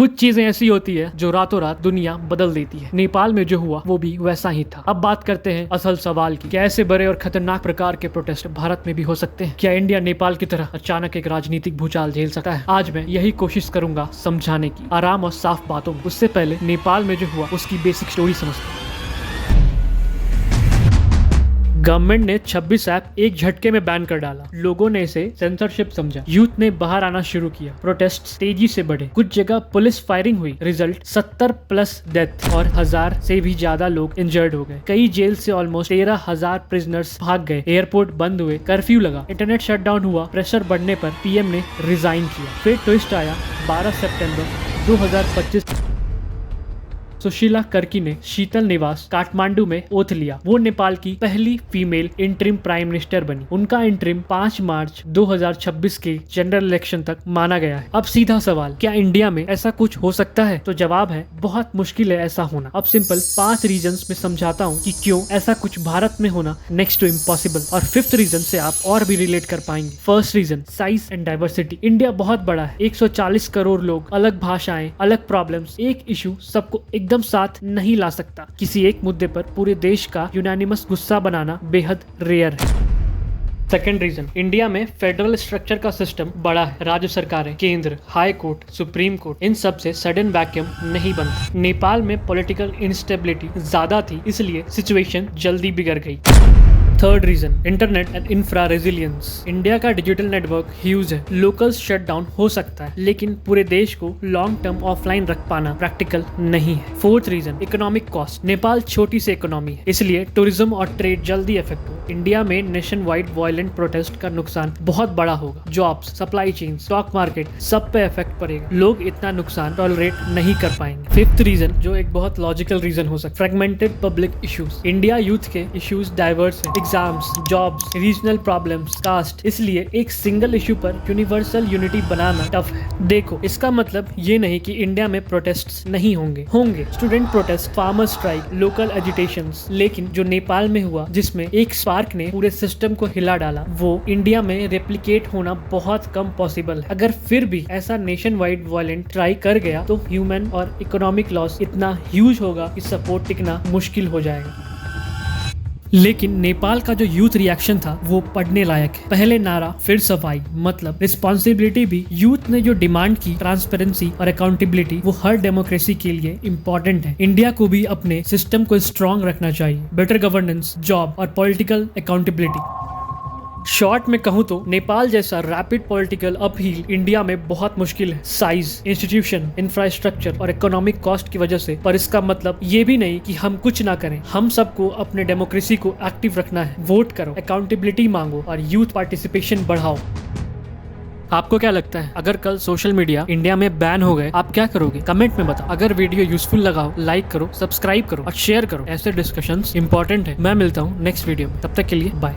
कुछ चीजें ऐसी होती है जो रातों रात दुनिया बदल देती है। नेपाल में जो हुआ वो भी वैसा ही था। अब बात करते हैं असल सवाल की, क्या ऐसे बड़े और खतरनाक प्रकार के प्रोटेस्ट भारत में भी हो सकते हैं? क्या इंडिया नेपाल की तरह अचानक एक राजनीतिक भूचाल झेल सकता है? आज मैं यही कोशिश करूंगा समझाने की, आराम और साफ बातों में। उससे पहले नेपाल में जो हुआ उसकी बेसिक स्टोरी समझते हैं। गवर्नमेंट ने 26 ऐप एक झटके में बैन कर डाला। लोगों ने इसे सेंसरशिप समझा। यूथ ने बाहर आना शुरू किया। प्रोटेस्ट तेजी से बढ़े। कुछ जगह पुलिस फायरिंग हुई। रिजल्ट 70+ डेथ और 1000 से भी ज्यादा लोग इंजर्ड हो गए। कई जेल से ऑलमोस्ट 13,000 प्रिजनर्स भाग गए। एयरपोर्ट बंद हुए। कर्फ्यू लगा। इंटरनेट शटडाउन हुआ। प्रेशर बढ़ने पर पीएम ने रिजाइन किया। फिर ट्विस्ट आया 12 सितंबर 2025। सुशीला कर्की ने शीतल निवास काठमांडू में ओथ लिया। वो नेपाल की पहली फीमेल इंटरिम प्राइम मिनिस्टर बनी। उनका इंटरिम 5 मार्च 2026 के जनरल इलेक्शन तक माना गया है। अब सीधा सवाल, क्या इंडिया में ऐसा कुछ हो सकता है? तो जवाब है बहुत मुश्किल है ऐसा होना। अब सिंपल 5 रीजंस में समझाता हूँ कि क्यों ऐसा कुछ भारत में होना नेक्स्ट टू इम्पॉसिबल। और 5th रीजन से आप और भी रिलेट कर पाएंगे। First reason, size and diversity. India बहुत बड़ा है। 140 करोड़ लोग, अलग भाषाएं, अलग प्रॉब्लम्स। एक इशू सबको एकदम साथ नहीं ला सकता। किसी एक मुद्दे पर पूरे देश का यूनानिमस गुस्सा बनाना बेहद रेयर है। सेकेंड रीजन, इंडिया में फेडरल स्ट्रक्चर का सिस्टम बड़ा है। राज्य सरकारें, केंद्र, हाई कोर्ट, सुप्रीम कोर्ट, इन सब से सडन वैक्यूम नहीं बनता। नेपाल में पॉलिटिकल इंस्टेबिलिटी ज्यादा थी, इसलिए सिचुएशन जल्दी बिगड़ गई। Third reason, internet and infra resilience. India का डिजिटल नेटवर्क ह्यूज है। लोकल शटडाउन हो सकता है, लेकिन पूरे देश को लॉन्ग टर्म ऑफलाइन रख पाना प्रैक्टिकल नहीं है। Fourth reason, economic cost. Nepal छोटी सी इकोनॉमी है, इसलिए टूरिज्म और ट्रेड जल्दी इफेक्ट हो। इंडिया में नेशन वाइड वायलेंट प्रोटेस्ट का नुकसान बहुत बड़ा होगा। Jobs, supply chain, stock market, सब पे इफेक्ट पड़ेगा। लोग इतना नुकसान टॉलरेट नहीं कर पाएंगे। फिफ्थ रीजन, जो एक बहुत लॉजिकल रीजन हो सकता है, fragmented public issues. India youth के इश्यूज डाइवर्स है। Exams, jobs, regional problems, caste. इसलिए एक सिंगल इशू पर यूनिवर्सल यूनिटी बनाना टफ है। देखो, इसका मतलब ये नहीं कि इंडिया में प्रोटेस्ट्स नहीं होंगे। Student protest, farmer strike, local agitations. लेकिन जो नेपाल में हुआ, जिसमें एक स्पार्क ने पूरे सिस्टम को हिला डाला, वो इंडिया में रेप्लिकेट होना बहुत कम पॉसिबल है। अगर फिर भी ऐसा नेशन वाइड वायलेंट ट्राई कर गया तो ह्यूमन और इकोनॉमिक लॉस इतना ह्यूज होगा कि सपोर्ट टिकना मुश्किल हो जाएगा। लेकिन नेपाल का जो यूथ रिएक्शन था वो पढ़ने लायक है। पहले नारा फिर सफाई, मतलब रिस्पॉन्सिबिलिटी भी। यूथ ने जो डिमांड की, ट्रांसपेरेंसी और अकाउंटेबिलिटी, वो हर डेमोक्रेसी के लिए इम्पोर्टेंट है। इंडिया को भी अपने सिस्टम को स्ट्रॉन्ग रखना चाहिए। बेटर गवर्नेंस, जॉब और पॉलिटिकल अकाउंटेबिलिटी। शॉर्ट में कहूँ तो नेपाल जैसा रैपिड पॉलिटिकल अपहील इंडिया में बहुत मुश्किल है। साइज, इंस्टीट्यूशन, इंफ्रास्ट्रक्चर और इकोनॉमिक कॉस्ट की वजह से। पर इसका मतलब ये भी नहीं कि हम कुछ ना करें। हम सबको अपने डेमोक्रेसी को एक्टिव रखना है। वोट करो, अकाउंटेबिलिटी मांगो और यूथ पार्टिसिपेशन बढ़ाओ। आपको क्या लगता है, अगर कल सोशल मीडिया इंडिया में बैन हो गए, आप क्या करोगे? कमेंट में बताओ। अगर वीडियो यूजफुल लगा हो, लाइक करो, सब्सक्राइब करो और शेयर करो। ऐसे डिस्कशंस इंपॉर्टेंट है। मैं मिलता हूँ नेक्स्ट वीडियो में, तब तक के लिए बाय।